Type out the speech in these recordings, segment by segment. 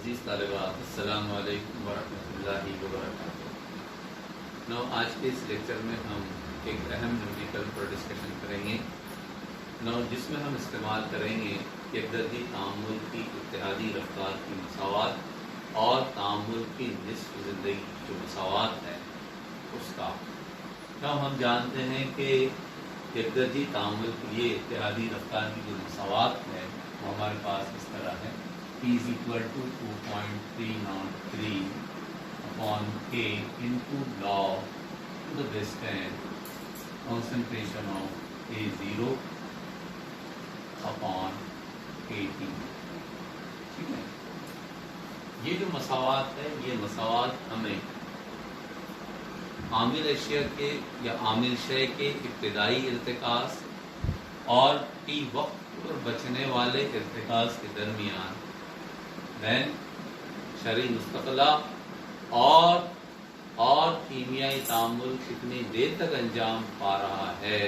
अजीज तालिबात, अस्सलाम वालेकुम वरहमतुल्लाहि वबरकातुहू। आज के इस लेक्चर में हम एक अहम न्यूमेरिकल पर डिस्कशन करेंगे जिसमें हम इस्तेमाल करेंगे यकदर्जी तामुल की इत्तेहादी रफ्तार की मसावात और तामुल की निस्फ ज़िंदगी जो मसावात है उसका। हम जानते हैं कि यकदर्जी तामुल के लिए इत्तेहादी रफ्तार की जो मसावात है वो हमारे पास इस तरह है। P is equal to 2.303 upon K into log to the base 10 concentration of A0 upon KT। ठीक है, ये जो मसावात है ये मसावात हमें आमिल अशिया के या आमिल शय के इब्तिदाई इर्तिकास और टी वक्त पर बचने वाले इर्तिकास के दरमियान दैन शरई मुस्तक़ला और कीमियाई तामुल कितनी देर तक अंजाम पा रहा है,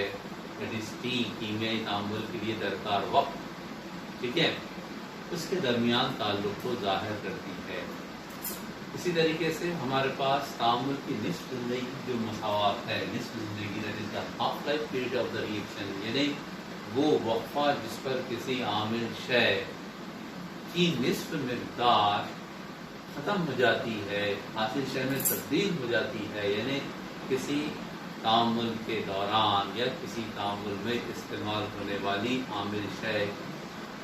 दैट इज टी, कीमियाई तामुल के लिए दरकार वक्त, ठीक है, उसके दरमियान ताल्लुक को जाहिर करती है। इसी तरीके से हमारे पास तामुल की निस्फ ज़िंदगी जो मसावात है, निस्फ ज़िंदगी that is the half life period of the reaction, यानी वो वक्फा जिस पर किसी आमिल शय की निस्फ मिक़दार ख़त्म हो जाती है, हासिल शय में तब्दील हो जाती है, यानी किसी तामुल के दौरान या किसी तामुल में इस्तेमाल होने वाली आमिल शय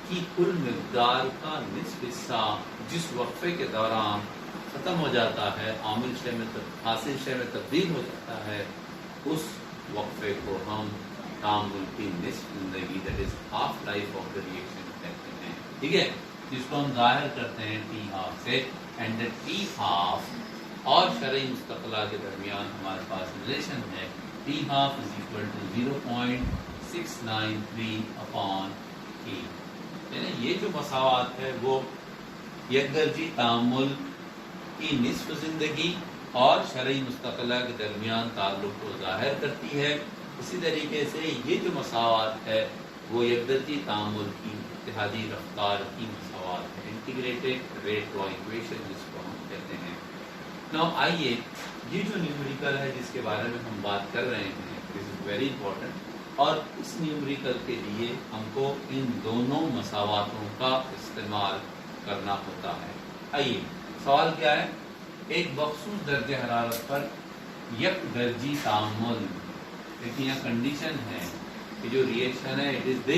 की कुल मिक़दार का निस्फ हिस्सा जिस वक्फे के दौरान ख़त्म हो जाता है, आमिल शय में हासिल शय में तब्दील हो जाता है, उस वक्फे को हम तामुल की निस्फ ज़िंदगी that is half life of the reaction कहते हैं। ठीक है, जिसको हम जाहिर करते हैं टी हाफ से, एंड टी हाफ और शरई मुस्तक़ला के दरमियान हमारे पास रिलेशन है T half is equal to 0.693 upon के। यानी ये जो मसावात है वो यकदर्जी तामुल की निस्फ ज़िंदगी और शरई मुस्तक़ला के दरमियान ताल्लुक को जाहिर करती है। इसी तरीके से ये जो मसावात है वो यकदर्जी तामुल की इत्तेहादी रफ्तार की मसावात है, इंटीग्रेटेड रेट लॉ इक्वेशन जिसको हम कहते हैं। नाउ आइए, ये जो न्यूमेरिकल है जिसके बारे में हम बात कर रहे हैं, दिस इज वेरी इंपॉर्टेंट, और इस न्यूमेरिकल के लिए हमको इन दोनों मसावातों का इस्तेमाल करना होता है। आइए, सवाल क्या है, एक मखसूस दर्जे हरारत पर यकदर्जी तामुल, देखिए यहाँ कंडीशन है कि जो रिएक्शन है it is the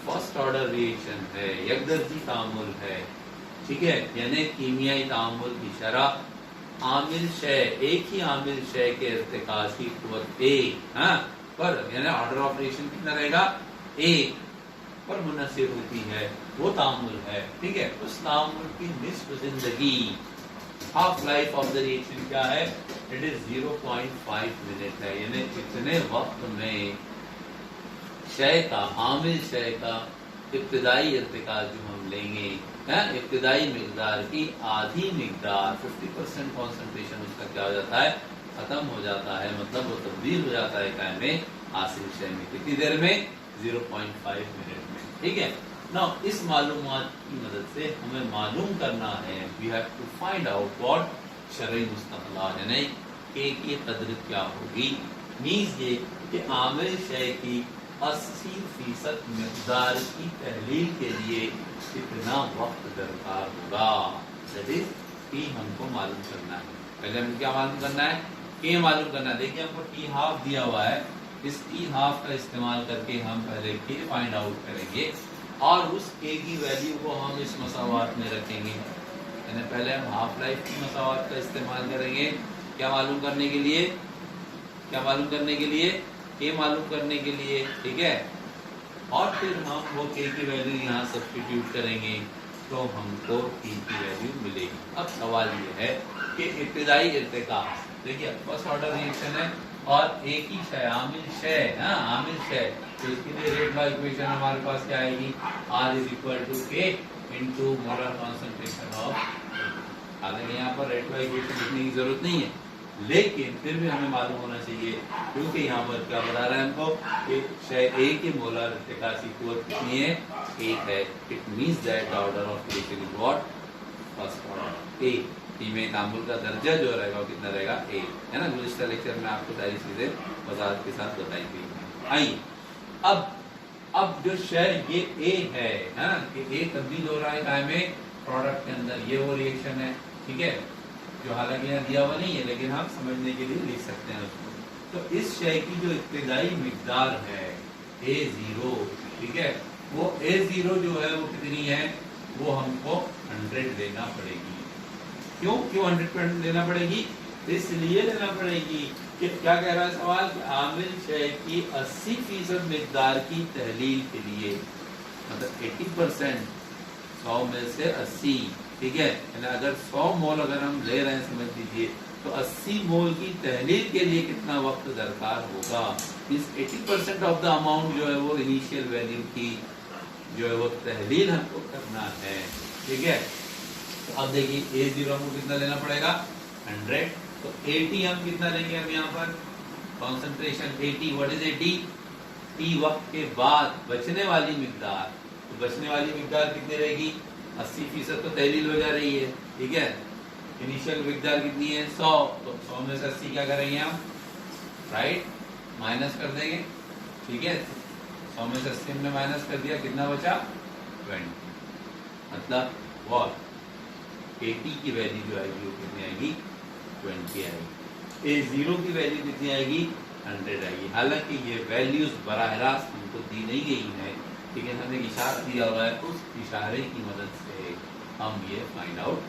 first order reaction है, यकदर्जी तामुल है, ठीक है, यानी कीमियाई तामुल की शरह आमिल शय, एक ही आमिल शय के इर्तिकास की कुव्वत ए पर, यानी ऑर्डर ऑफ रिएक्शन कितना रहेगा, ए पर मुनहसिर होती है, वो तामुल है। ठीक है, उस तामुल की निस्फ ज़िंदगी, half life of the reaction क्या है, इट इज 0.5 मिनट है, यानी इतने वक्त में शय का, आमिल शय का इब्तिदाई इर्तिकास जो हम लेंगे, इब्तिदाई मिक़दार की आधी मिक़दार 50% कॉन्सेंट्रेशन उसका क्या हो जाता है, खत्म हो जाता है, मतलब वो तब्दील हो जाता है काय में, हासिल शय में, कितनी देर में, 0.5 मिनट में। ठीक है, नाउ इस मालूमात की मदद से हमें मालूम करना है, we have to find out what शरई मुस्तक़ला, यानी के की कदर क्या होगी। मीन्स ये कि आमिल शय की 80% मिक़दार की तहलील के लिए कितना वक्त दरकार होगा, दैट इज टी हमको मालूम करना है। पहले हमें क्या मालूम करना है, के मालूम करना है। देखिए हमको टी हाफ दिया हुआ है, इस टी हाफ का इस्तेमाल करके हम पहले के फाइंड आउट करेंगे और उस के की वैल्यू को हम इस मसावात में रखेंगे, यानी पहले हम हाफ लाइफ की मसावात का इस्तेमाल करेंगे, क्या मालूम करने के लिए, क्या मालूम करने के लिए, के मालूम करने के लिए, ठीक है, और फिर हम वो के की वैल्यू यहाँ सब्स्टिट्यूट करेंगे तो हमको टी की वैल्यू मिलेगी। अब सवाल ये है कि इब्तिदाई इर्तिकास, देखिए फर्स्ट ऑर्डर रिएक्शन है और एक ही शय, आमिल शय, आमिल शय, तो इसके लिए रेट लॉ इक्वेशन हमारे पास क्या आएगी, आर इज इक्वल टू के इंटू मोलर कॉन्सेंट्रेशन ऑफ। हालांकि यहाँ पर रेट लॉ इक्वेशन लिखने की जरूरत नहीं है, लेकिन फिर भी हमें मालूम होना चाहिए, क्योंकि यहाँ पर क्या बता रहा है हमको कि शय ए की मोलर इर्तिकास की कुव्वत कितनी है, 1 है। It means that the order of reaction is what, first order. A, T में तामुल का दर्जा जो रहेगा वो कितना रहेगा ए, है ना। गुज़िश्ता लेक्चर में आपको सारी चीजें वजाहत के साथ बताई गई हैं। आइए अब जो शेयर ये ए है ना, कि ए तब्दील हो रहा है काय में, प्रोडक्ट के अंदर, ये वो रिएक्शन है, ठीक है, जो हालांकि यहाँ दिया हुआ नहीं है लेकिन हम समझने के लिए लिख सकते हैं उसको। तो इस शेयर की जो इब्तिदाई मिकदार है A0, ठीक है, वो A0 जो है वो कितनी है, वो हमको 100 लेना पड़ेगी। क्यों 100 लेना पड़ेगी? इसलिए लेना पड़ेगी कि क्या कह रहा है सवाल, कि आमिल शेय की 80% मिकदार की तहलील के लिए, मतलब 80%, 100 में से 80, ठीक है, यानी अगर 100 मोल अगर हम ले रहे हैं समझ लीजिए, तो 80 मोल की तहलील के लिए कितना वक्त दरकार होगा। इस 80% ऑफ द अमाउंट जो है वो इनिशियल वैल्यू की जो है वो तहलील हमको करना है, ठीक है। तो अब देखिए A0 हमको कितना लेना पड़ेगा 100, तो 80 हम कितना लेंगे अब यहाँ पर, कॉन्सेंट्रेशन 80, व्हाट इज 80, टी वक्त के बाद बचने वाली मिकदार, तो बचने वाली मिकदार कितनी रहेगी, 80% तो तहलील हो जा रही है, ठीक है, इनिशियल मिकदार कितनी है 100, तो 100 में से 80 क्या करेंगे हम, राइट, माइनस कर देंगे, ठीक है, 100 में से 80 हमने माइनस कर दिया, कितना बचा 20, मतलब what, 80 की वैल्यू जो आएगी वो कितनी आएगी 20 आएगी। A0 की वैल्यू कितनी आएगी 100 आएगी। हालांकि ये वैल्यूज बराह रास्त हमको दी नहीं गई है, लेकिन हमें इशारा दिया हुआ है, उस इशारे की मदद से हम ये फाइंड आउट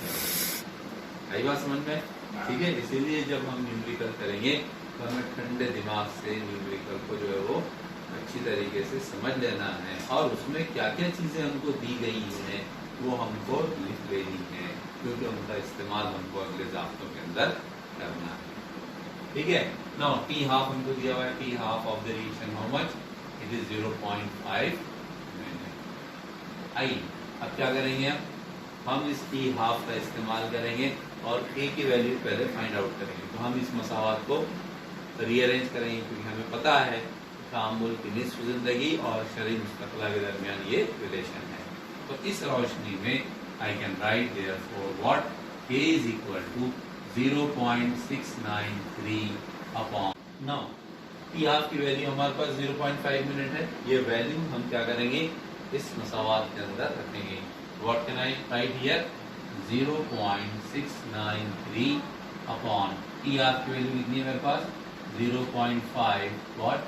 करेंगे। आई बात समझ में, ठीक है। इसीलिए जब हम न्यूमेरिकल करेंगे तो हमें ठंडे दिमाग से न्यूमेरिकल को जो है वो अच्छी तरीके से समझ लेना है, और उसमें क्या क्या चीजें हमको दी गई हैं वो हमको लिख लेनी है, क्योंकि उनका इस्तेमाल हमको अगले ज़ाब्तों के अंदर करना है, ठीक है। नाउ टी हाफ हमको दिया हुआ है, T half of the reaction how much, it is 0.5 minute. आइए अब क्या करेंगे, हम इस टी हाफ का इस्तेमाल करेंगे और ए की वैल्यू पहले फाइंड आउट करेंगे। तो हम इस मसावात को रीअरेंज करेंगे, क्योंकि हमें पता है तामुल की निस्फ जिंदगी और शरई मुस्तक़ला के दरमियान ये रिलेशन है। तो इस रोशनी में I can write there for what, K is equal to 0.693 upon, now T half की वैल्यू हमारे पास 0.5 मिनट है, ये वैल्यू हम क्या करेंगे इस मसावात के अंदर रखेंगे। What can I right here, 0.693 upon T half की वैल्यू कितनी है मेरे पास 0.5 व्हाट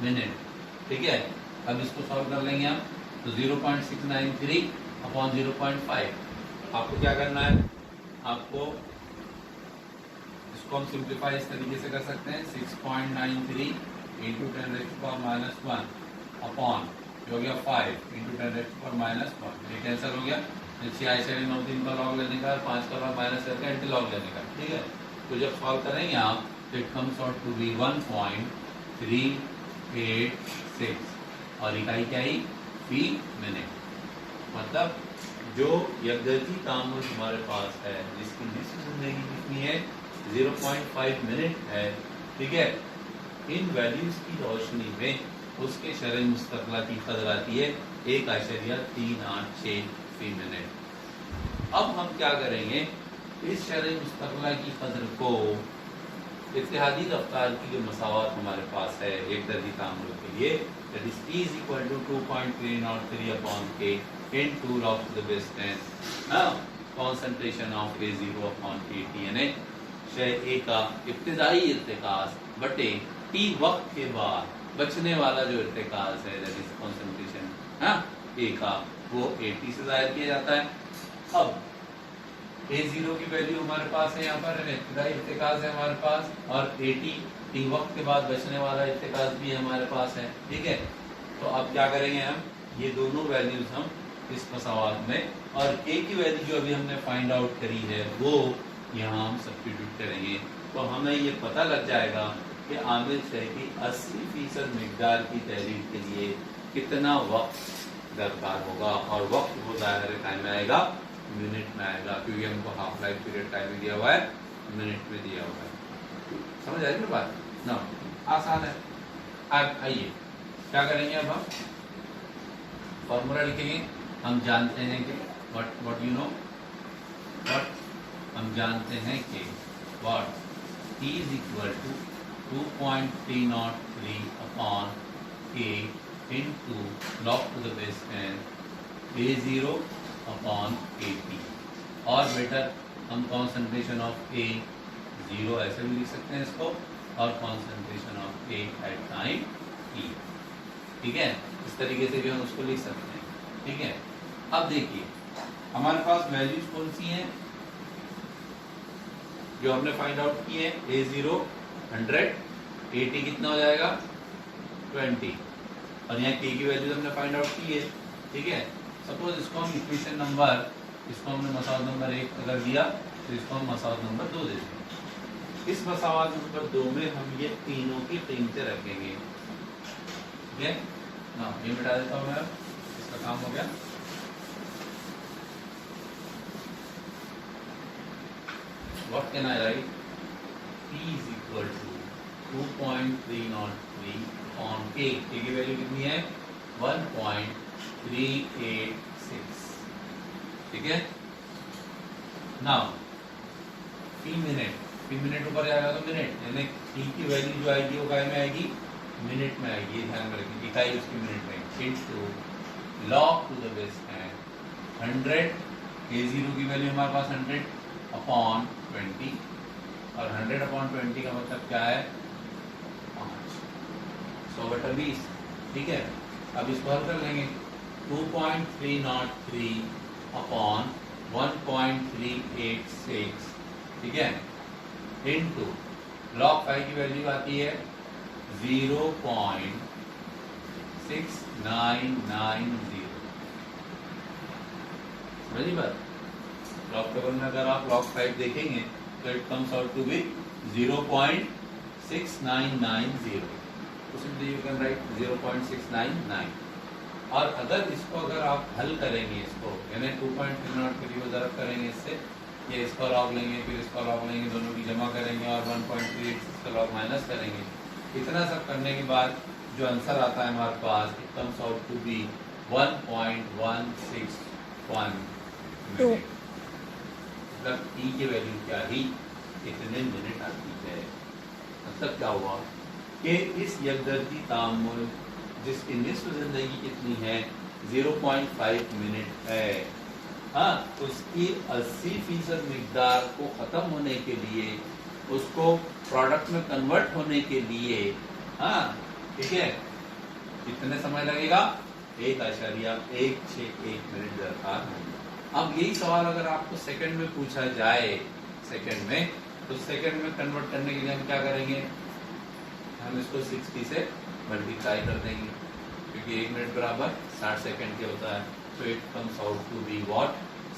मिनट, ठीक है। अब इसको सॉल्व कर लेंगे हम, तो 0.693 अपॉन 0.5, आपको क्या करना है, आपको इसको हम सिंप्लीफाई इस तरीके से कर सकते हैं, 6.93 इंटू 10⁻⁻1 अपॉन जो हो गया 5 इंटू 10⁻⁻1, ये कैंसिल हो गया, 6 7 9 3 का लॉग लेने का, 5 का लॉग माइनस करके एंटी लॉग लेने का, ठीक है। तो जब सॉल्व करेंगे आप तो it comes out to be 1.386 और इकाई क्या आई फी मिनट, मतलब जो यकदर्जी तामुल हमारे पास है जिसकी निस्फ जिंदगी कितनी है 0.5 मिनट है, ठीक है। इन वैल्यूज की रोशनी में उसके शरई मुस्तक़ला की कदर आती है 1.386 फी मिनट। अब हम क्या करेंगे, इस शरई मुस्तक़ला की कदर को इत्तेहादी रफ्तार की जो मसावत हमारे पास है एक दर्जी तामुल के लिए, that is T is equal to 2.303 upon K into log to the base 10 concentration of A0 upon KT, यानी शय A का इब्तिदाई इर्तिकाज़ बटे T वक्त के बाद बचने वाला जो इर्तिकाज़ है that is concentration A का, वो AT से ज़ाहिर किया जाता है। अब A0 की वैल्यू हमारे पास है यहाँ पर, इब्तिदाई इर्तिकाज़ है हमारे पास, और AT टी वक्त के बाद बचने वाला इर्तिकाज़ भी हमारे पास है, ठीक है। तो अब क्या करेंगे हम, ये दोनों वैल्यूज हम इस मसावात में, और K की वैल्यू जो अभी हमने फाइंड आउट करी है वो यहाँ हम सब्स्टिट्यूट करेंगे, तो हमें ये पता लग जाएगा कि आमिल शय की 80% मिकदार की तहरीर के लिए कितना वक्त दरकार होगा, और वक्त वो ज़ाहिर टाइम में आएगा मिनट में आएगा, क्योंकि हमको हाफ लाइफ पीरियड टाइम में दिया हुआ है, मिनट में दिया हुआ है। समझ आई ना बात ना, आसान है। अब आइए क्या करेंगे, अब हम फॉर्मूला लिखेंगे। हम जानते हैं कि व्हाट यू नो व्हाट हम जानते हैं कि what T is equal to 2.303 upon K into log to the base 10 A0 upon KT, और बेटर हम कॉन्सेंट्रेशन ऑफ A 0 ऐसे भी लिख सकते हैं इसको, और concentration of A at time E, ठीक है, इस तरीके से भी हम उसको लिख सकते हैं, ठीक है। अब देखिए हमारे पास वैल्यूज कौन सी हैं जो हमने फाइंड आउट की है, A0 100, KT कितना हो जाएगा 20, और यहाँ K की वैल्यूज हमने फाइंड आउट की है, ठीक है। सपोज इसको हम इक्वेशन नंबर, इसको हमने मसौद नंबर 1 अगर दिया तो इसको हम मसौद नंबर 2 दे देंगे। इस मसौद नंबर 2 में हम ये तीनों की कीमतें रखेंगे, ठीक है ना। ये मिटा देता हूँ मैं, इसका काम हो गया। What can I write? P is equal to 2.303 on K. K की वैल्यू कितनी है 1.386, ठीक है। नाउ P मिनट ऊपर जाएगा तो मिनट, यानी T की वैल्यू जो आएगी वो काय में आएगी, मिनट में आएगी, ये ध्यान में रखिए, इकाई उसकी मिनट में। Into log to the base 100, A0 की वैल्यू हमारे पास 100 अपॉन 20, और 100 अपॉन 20 का मतलब क्या है 5, 100/20, ठीक है। अब इसको हल कर लेंगे, 2.303 अपॉन 1.386, ठीक है, इनटू log 5 की वैल्यू आती है 0.6990, समझिए बात। log टेबल में अगर आप log 5 देखेंगे तो it comes out to be 0.6990, तो सिंपली यू कैन राइट 0.699। और अगर इसको अगर आप हल करेंगे, इसको यानी 2.303 को ज़रब करेंगे इससे, ये इसका log लेंगे फिर इसका log लेंगे, दोनों की जमा करेंगे और 1.386 का log माइनस करेंगे, इतना सब करने के बाद जो आंसर आता है हमारे पास, it comes out to be 1.161 minute. मतलब T की वैल्यू क्या ही इतने मिनट आती है। मतलब क्या हुआ कि इस यकदर्जी तामुल जिसकी निस्फ जिंदगी कितनी है 0.5 मिनट है, हाँ, उसकी 80% मिकदार को ख़त्म होने के लिए, उसको प्रोडक्ट में कन्वर्ट होने के लिए, हाँ, ठीक है, कितने समय लगेगा 1.161 मिनट दरकार होगा। अब यही सवाल अगर आपको सेकंड में पूछा जाए, सेकंड में, तो सेकंड में कन्वर्ट करने के लिए हम क्या करेंगे, हम इसको 60 से मल्टीप्लाई कर देंगे, क्योंकि 1 मिनट बराबर 60 सेकंड के होता है, तो it comes out to be what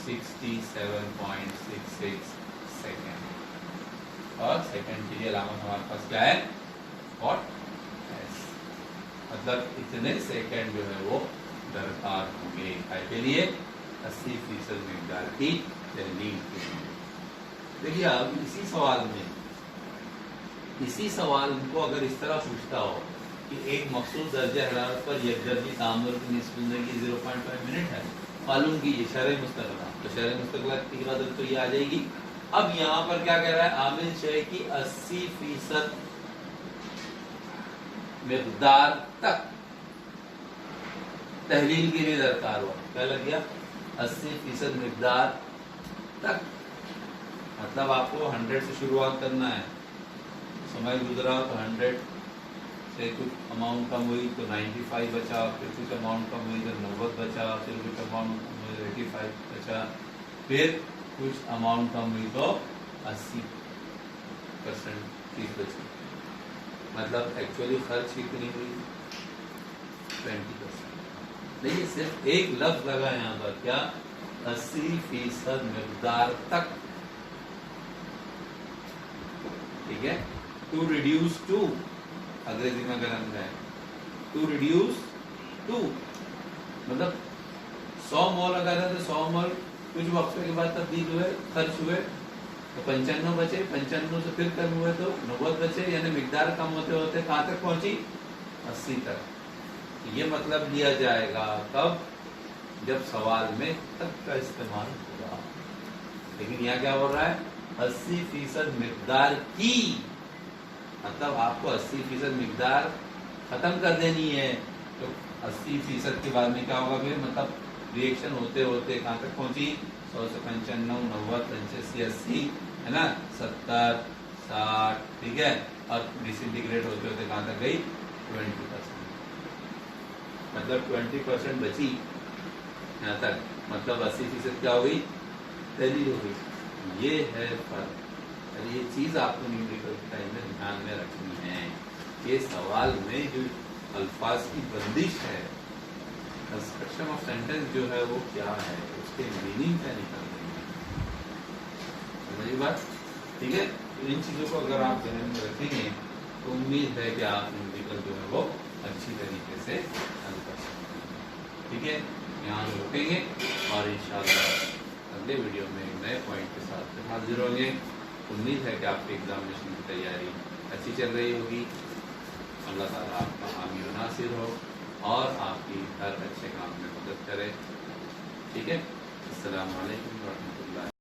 67.66 second. और सेकंड के लिए अलामत हमारे पास क्या है व्हाट एस, मतलब इतने सेकंड जो है वो दरकार होंगे के लिए 80% मिकदार की तहलील के लिए। देखिए अब इसी सवाल को अगर इस तरह पूछता हो कि एक मखसूस दर्जे हरारत पर यकदर्जी तामुल की निस्फ ज़िंदगी 0.5 मिनट है, मालूम कीजिए शरह मुस्तक़ला, तो शरह मुस्तक़ला की इबादत तो ये आ जाएगी। अब यहाँ पर क्या कह रहा है, आमिल शय की 80% मिकदार तक तहलील के लिए दरकार हुआ, क्या लग गया 80% मिकदार तक, मतलब आपको 100 से शुरुआत करना है, समय गुजरा तो 100 से कुछ अमाउंट कम हुई तो 95 बचा, फिर कुछ अमाउंट कम हुई तो 90 बचा, फिर कुछ अमाउंट कम हुई तो 85 बचा, फिर कुछ अमाउंट कम हुई तो 80% चीज बची। मतलब एक्चुअली खर्च कितनी हुई 20%। देखिए सिर्फ एक लफ्ज लगा यहाँ पर, क्या 80% मिकदार तक, ठीक है। टू रिड्यूस टू, अंग्रेजी में अगर हम जाए टू रिड्यूस टू, मतलब 100 मोल अगर है तो 100 मोल कुछ वक्त के बाद तब्दील हुए, खर्च हुए तो 95 बचे, 95 से फिर कम हुए तो 90 बचे, यानी मिकदार कम होते होते कहाँ तक पहुंची 80 तक। ये मतलब लिया जाएगा कब, जब सवाल में तक का इस्तेमाल होगा। लेकिन यहाँ क्या हो रहा है 80% مقدار کی، مطلب آپ کو 80% مقدار ختم کر دینی ہے. تو 80% کے بعد میں کیا ہوگا پھر؟ مطلب ریئیکشن ہوتے ہوتے کہاں تک پہنچی؟ 100 سے 95 90 85 80 ہے نا، 70 60 ٹھیک ہے، اور ڈس انٹیگریٹ ہوتے ہوتے کہاں تک گئی؟ 20%. مطلب 20% بچی یہاں تک، مطلب 80% کیا ہو گئی؟ تحلیل ہو گئی. یہ ہے فرق. اور یہ چیز آپ کو نیومیریکل ٹائم میں دھیان میں رکھنی ہے. یہ سوال میں جو الفاظ کی بندش ہے، کنسٹرکشن آف سینٹینس جو ہے وہ کیا ہے، اس کے میننگ کیا نکال رہی ہے. سمجھیے بات؟ ٹھیک ہے. ان چیزوں کو اگر آپ ذہن میں رکھیں گے تو امید ہے کہ آپ نیومیریکل جو ہے وہ اچھی طریقے سے حل کر سکتے ہیں. ٹھیک ہے، یہاں رکیں گے اور انشاءاللہ اگلے ویڈیو میں ایک نئے پوائنٹ کے ساتھ حاضر ہوں گے. امید ہے کہ آپ کی ایگزامینیشن کی تیاری اچھی چل رہی ہوگی. اللہ تعالیٰ آپ کا حامی و ناصر ہو اور آپ کی ہر اچھے کام میں مدد کرے. ٹھیک ہے. السلام علیکم ورحمۃ اللہ.